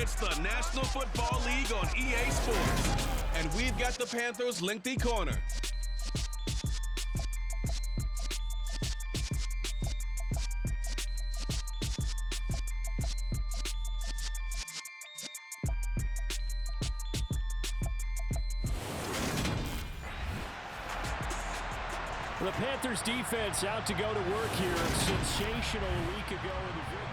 It's the National Football League on EA Sports. And we've got the Panthers' lengthy corner. The Panthers defense out to go to work here. Sensational a week ago in the victory.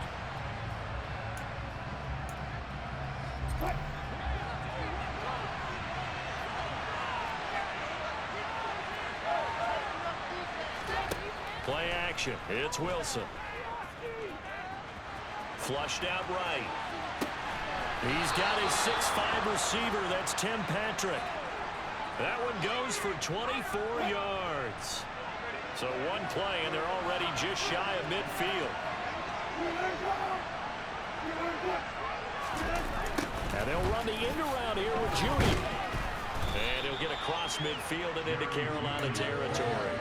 Play action. It's Wilson. Flushed out right. He's got his 6'5" receiver. That's Tim Patrick. That one goes for 24 yards. So one play, and they're already just shy of midfield. And they'll run the end around here with Judy. And he'll get across midfield and into Carolina territory.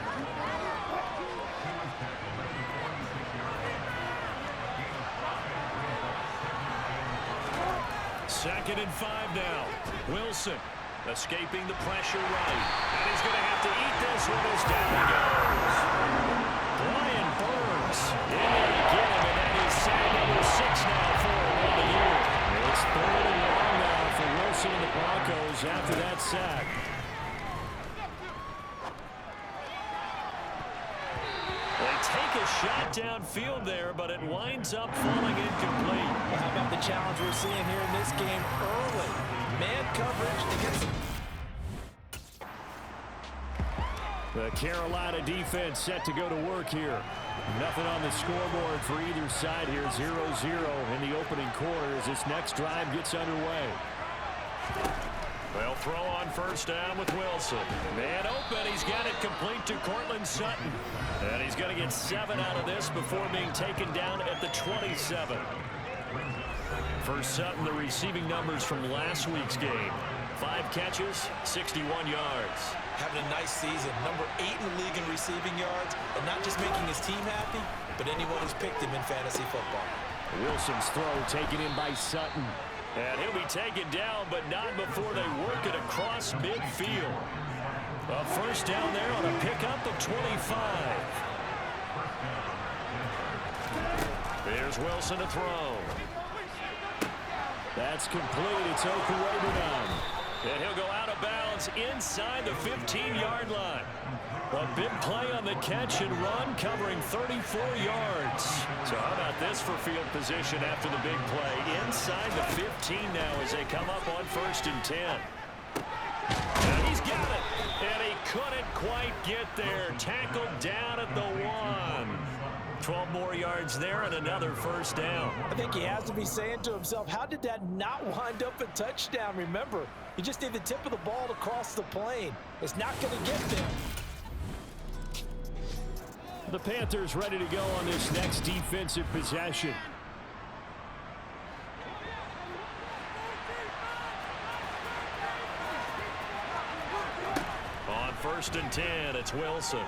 Second and 5 now. Wilson escaping the pressure right. And he's going to have to eat this one as down he goes. Brian Burns in there to get him, and that is sack number 6 now for him on the year. It's 3rd and long now for Wilson and the Broncos after that sack. They take a shot downfield there, but it winds up falling incomplete. Well, how about the challenge we're seeing here in this game early? Man coverage against the Carolina defense set to go to work here. Nothing on the scoreboard for either side here. 0-0 in the opening quarter as this next drive gets underway. They'll throw on first down with Wilson. Man open. He's got it complete to Cortland Sutton. And he's going to get 7 out of this before being taken down at the 27. For Sutton, the receiving numbers from last week's game. 5 catches, 61 yards. having a nice season. Number 8 in the league in receiving yards, and not just making his team happy, but anyone who's picked him in fantasy football. Wilson's throw taken in by Sutton. And he'll be taken down, but not before they work it across midfield. A first down there on a pickup of 25. Here's Wilson to throw. That's complete. It's Okuwebunam. And he'll go out of bounds inside the 15-yard line. A big play on the catch and run, covering 34 yards. So how about this for field position after the big play? Inside the 15 now as they come up on 1st and 10. And he's got it. And he couldn't quite get there. Tackled down at the 1. 12 more yards there and another first down. I think he has to be saying to himself, how did that not wind up a touchdown? Remember, you just need the tip of the ball to cross the plane. It's not going to get there. The Panthers ready to go on this next defensive possession. On 1st and 10, it's Wilson.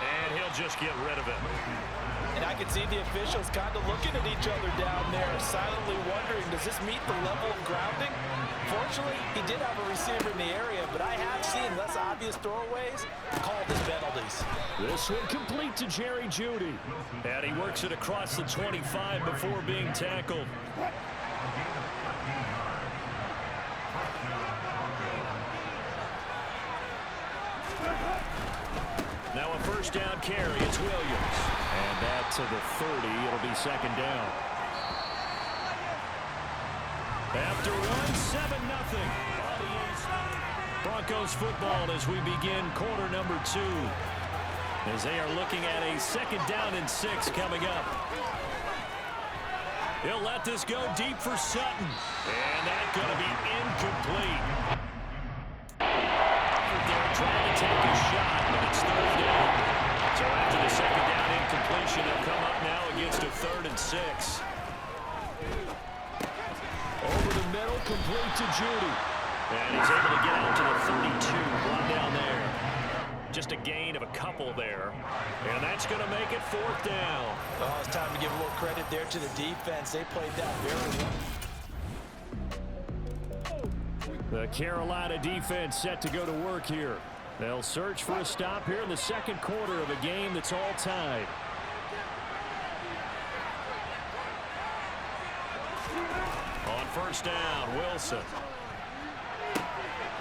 And he'll just get rid of it. And I can see the officials kind of looking at each other down there, silently wondering, does this meet the level of grounding? Fortunately, he did have a receiver in the area, but I have seen less obvious throwaways called as penalties. This one complete to Jerry Jeudy. And he works it across the 25 before being tackled. Now a first down carry. It's Williams. And that to the 30. It'll be 2nd down. After 1, 7-0. Broncos football as we begin quarter number 2. As they are looking at a 2nd down and 6 coming up. He'll let this go deep for Sutton. And that's going to be incomplete. They're trying to take a shot, but it's 3rd down. So after the 2nd down incompletion, they'll come up now against a 3rd and 6. Over the middle, complete to Jeudy. And he's able to get out to the 32. Brought down there. just a gain of a couple there. And that's going to make it 4th down. Oh, it's time to give a little credit there to the defense. They played that very well. The Carolina defense set to go to work here. They'll search for a stop here in the second quarter of a game that's all tied. On 1st down, Wilson.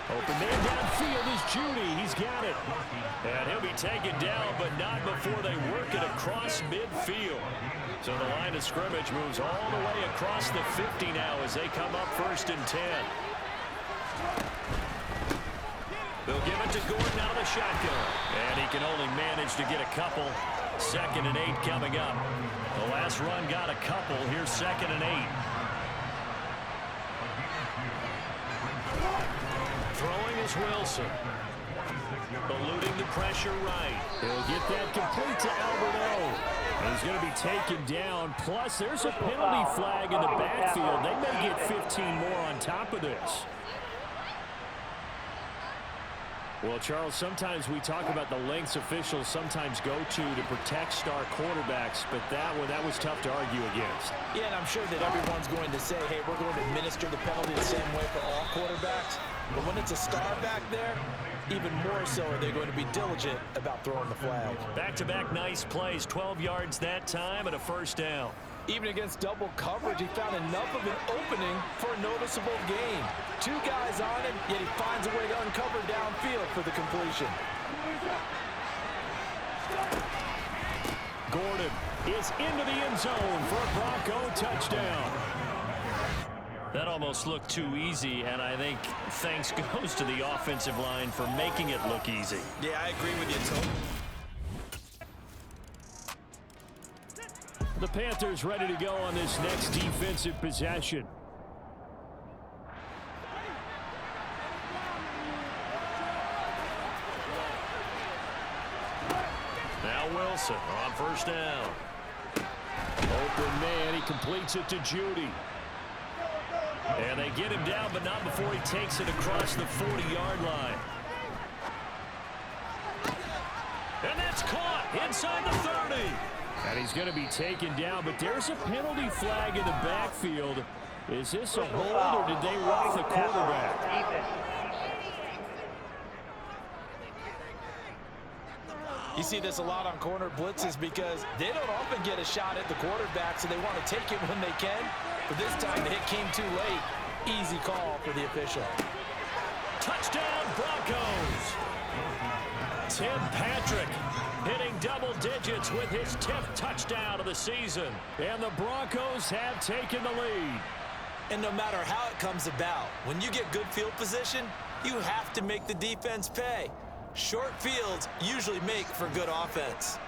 Open man downfield is Judy. He's got it. And he'll be taken down, but not before they work it across midfield. So the line of scrimmage moves all the way across the 50 now as they come up 1st and 10. They'll give it to Gordon out of the shotgun. And he can only manage to get a couple. 2nd and 8 coming up. The last run got a couple. Here's 2nd and 8. Throwing is Wilson. Eluding the pressure right. He'll get that complete to Alberto. And he's going to be taken down. Plus, there's a penalty flag in the backfield. They may get 15 more on top of this. Well, Charles, sometimes we talk about the lengths officials sometimes go to protect star quarterbacks, but that was tough to argue against. Yeah, and I'm sure that everyone's going to say, hey, we're going to administer the penalty the same way for all quarterbacks. But when it's a star back there, even more so are they going to be diligent about throwing the flag. Back-to-back nice plays, 12 yards that time and a 1st down. Even against double coverage, he found enough of an opening for a noticeable gain. 2 guys on him, yet he finds a way to uncover downfield for the completion. Gordon is into the end zone for a Bronco touchdown. That almost looked too easy, and I think thanks goes to the offensive line for making it look easy. Yeah, I agree with you, Tony. The Panthers ready to go on this next defensive possession. Now Wilson on 1st down. Open man, he completes it to Judy. And they get him down, but not before he takes it across the 40-yard line. And that's caught inside the 30. And he's going to be taken down, but there's a penalty flag in the backfield. Is this a hold, or did they rough the quarterback? You see this a lot on corner blitzes because they don't often get a shot at the quarterback, so they want to take it when they can. But this time the hit came too late. Easy call for the official. Touchdown, Broncos. Tim Patrick hitting double digits with his 10th touchdown of the season. And the Broncos have taken the lead. And no matter how it comes about, when you get good field position, you have to make the defense pay. Short fields usually make for good offense.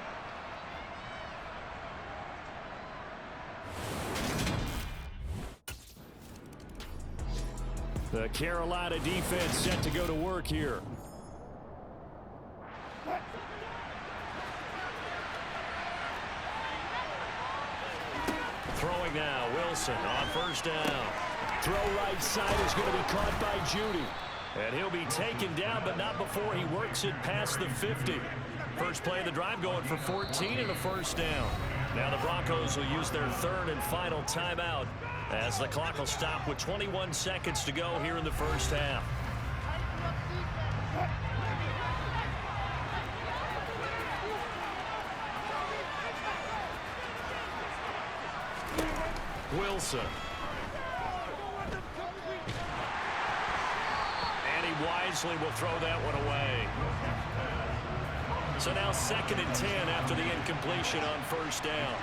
The Carolina defense set to go to work here. Throwing now, Wilson on 1st down. Throw right side is going to be caught by Judy. And he'll be taken down, but not before he works it past the 50. First play of the drive going for 14 and a 1st down. Now the Broncos will use their 3rd and final timeout as the clock will stop with 21 seconds to go here in the 1st half. Wilson. And he wisely will throw that one away. So now 2nd and 10 after the incompletion on 1st down.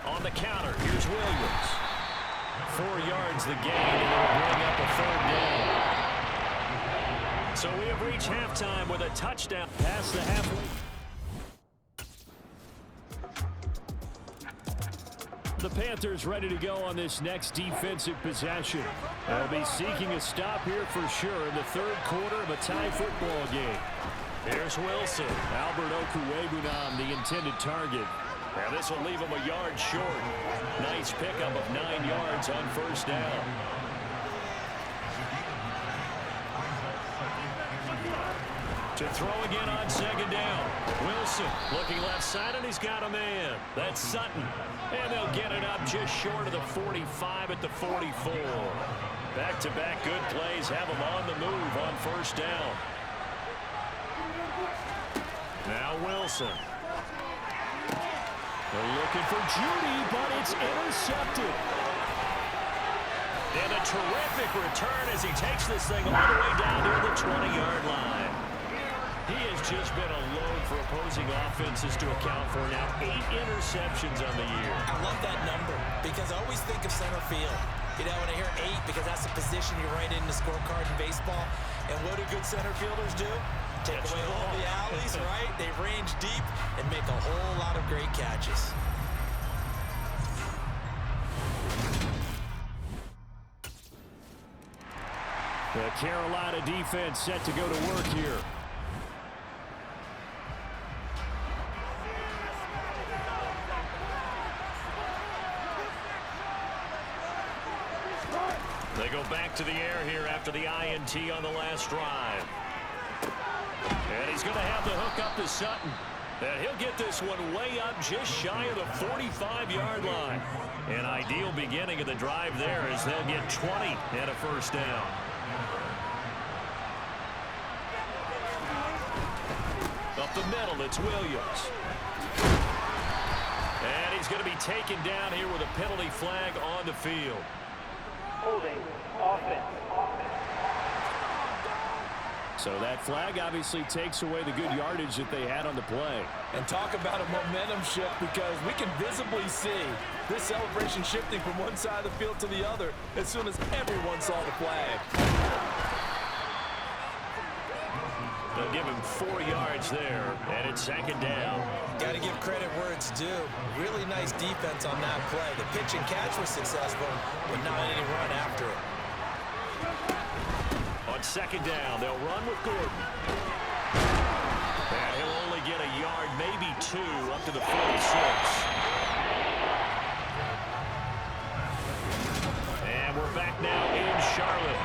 On the counter, here's Williams. 4 yards the gain, and it'll bring up a 3rd down. So we have reached halftime with a touchdown past the halfway. The Panthers ready to go on this next defensive possession. They'll be seeking a stop here for sure in the 3rd quarter of a tie football game. Here's Wilson. Albert Okuwebunam, the intended target. Now this will leave him a yard short. Nice pickup of 9 yards on 1st down. To throw again on second down. Wilson looking left side, and he's got a man. That's Sutton. And they'll get it up just short of the 45 at the 44. Back-to-back good plays have them on the move on first down. Now Wilson. They're looking for Judy, but it's intercepted. And a terrific return as he takes this thing all the way down near the 20-yard line. He has just been a load for opposing offenses to account for now. 8 interceptions on the year. I love that number because I always think of center field. You know, when I hear 8, because that's the position you write in the scorecard in baseball. And what do good center fielders do? Take away all the alleys, right? They range deep and make a whole lot of great catches. The Carolina defense set to go to work here. They go back to the air here after the INT on the last drive. And he's going to have the hook up to Sutton. And he'll get this one way up just shy of the 45-yard line. An ideal beginning of the drive there as they'll get 20 and a first down. Up the middle, it's Williams. And he's going to be taken down here with a penalty flag on the field. Holding offense. So that flag obviously takes away the good yardage that they had on the play. And talk about a momentum shift, because we can visibly see this celebration shifting from one side of the field to the other as soon as everyone saw the flag. They'll give him 4 yards there, and it's second down. Got to give credit where it's due. Really nice defense on that play. The pitch and catch was successful, but not any run after it. On second down, they'll run with Gordon. And he'll only get a yard, maybe 2, up to the 46. And we're back now in Charlotte.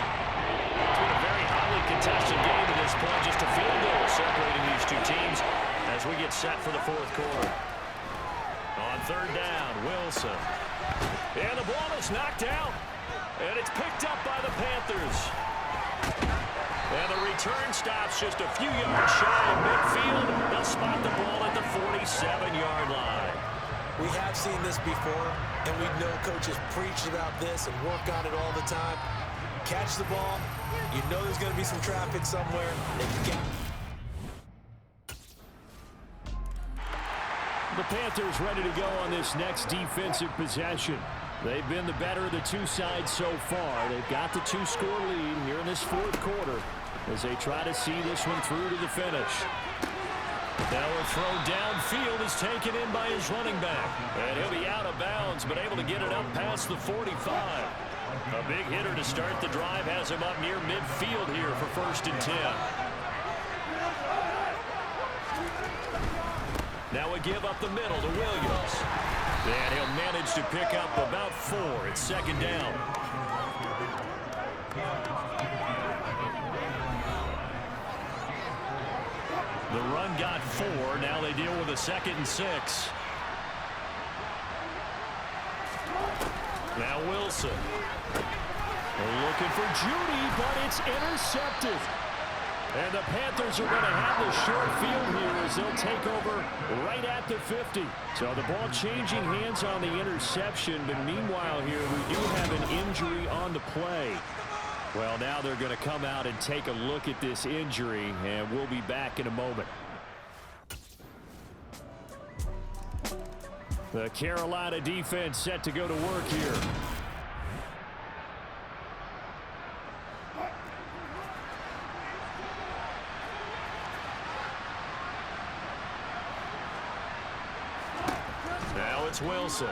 It's been a very hotly contested game to this point. Just a field goal separating these two teams as we get set for the fourth quarter. On third down, Wilson. And the ball is knocked out. And it's picked up by the Panthers. And the return stops just a few yards shy of midfield. They'll spot the ball at the 47-yard line. We have seen this before, and we know coaches preach about this and work on it all the time. Catch the ball. You know there's going to be some traffic somewhere. And get. The Panthers ready to go on this next defensive possession. They've been the better of the two sides so far. They've got the 2-score lead here in this fourth quarter as they try to see this one through to the finish. Now a throw downfield is taken in by his running back. And he'll be out of bounds, but able to get it up past the 45. A big hitter to start the drive has him up near midfield here for 1st and 10. Now a give up the middle to Williams. And he'll manage to pick up about 4. It's second down. The run got 4. Now they deal with a 2nd and 6. Now Wilson. Looking for Judy, but it's intercepted. And the Panthers are going to have the short field here as they'll take over right at the 50. So the ball changing hands on the interception, but meanwhile here we do have an injury on the play. Well, now they're going to come out and take a look at this injury, and we'll be back in a moment. The Carolina defense set to go to work here. Now it's Wilson.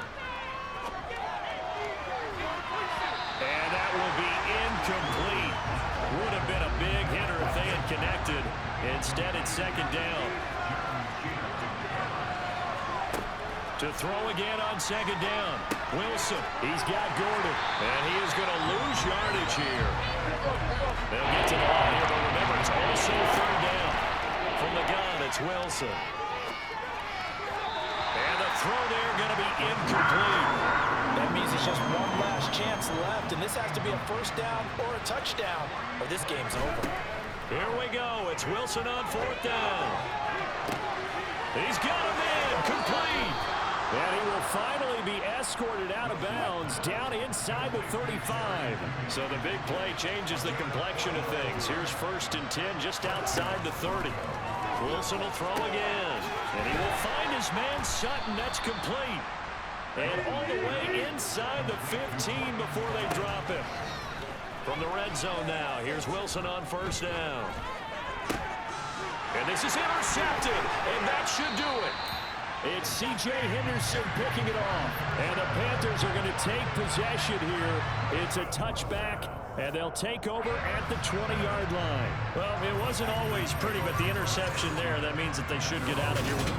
And that will be incomplete. Would have been a big hitter if they had connected. Instead, it's second down. To throw again on second down. Wilson, he's got Gordon. And he is going to lose yardage here. They'll get to the line here, but remember, it's also third down. from the gun, it's Wilson. And the throw there going to be incomplete. That means it's just one last chance left, and this has to be a first down or a touchdown, or this game's over. Here we go. It's Wilson on fourth down. He's got him in. Complete. And he will finally be escorted out of bounds down inside the 35. So the big play changes the complexion of things. Here's 1st and 10 just outside the 30. Wilson will throw again. And he will find his man Sutton. That's complete. And all the way inside the 15 before they drop him. From the red zone now, here's Wilson on first down. And this is intercepted, and that should do it. It's C.J. Henderson picking it off. And the Panthers are going to take possession here. It's a touchback, and they'll take over at the 20-yard line. Well, it wasn't always pretty, but the interception there, that means that they should get out of here.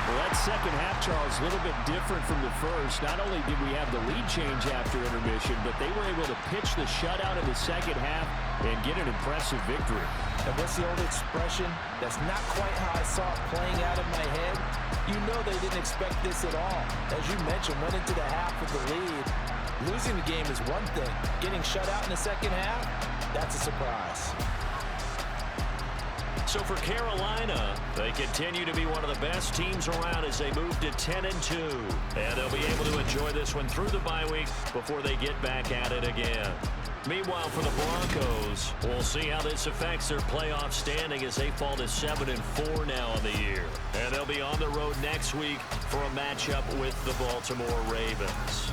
Well, that second half, Charles, a little bit different from the first. Not only did we have the lead change after intermission, but they were able to pitch the shutout in the second half and get an impressive victory. And what's the old expression? That's not quite how I saw it playing out in my head. You know they didn't expect this at all. As you mentioned, went into the half with the lead. Losing the game is one thing. Getting shut out in the second half, that's a surprise. So for Carolina, they continue to be one of the best teams around as they move to 10-2. And they'll be able to enjoy this one through the bye week before they get back at it again. Meanwhile, for the Broncos, we'll see how this affects their playoff standing as they fall to 7-4 now on the year. And they'll be on the road next week for a matchup with the Baltimore Ravens.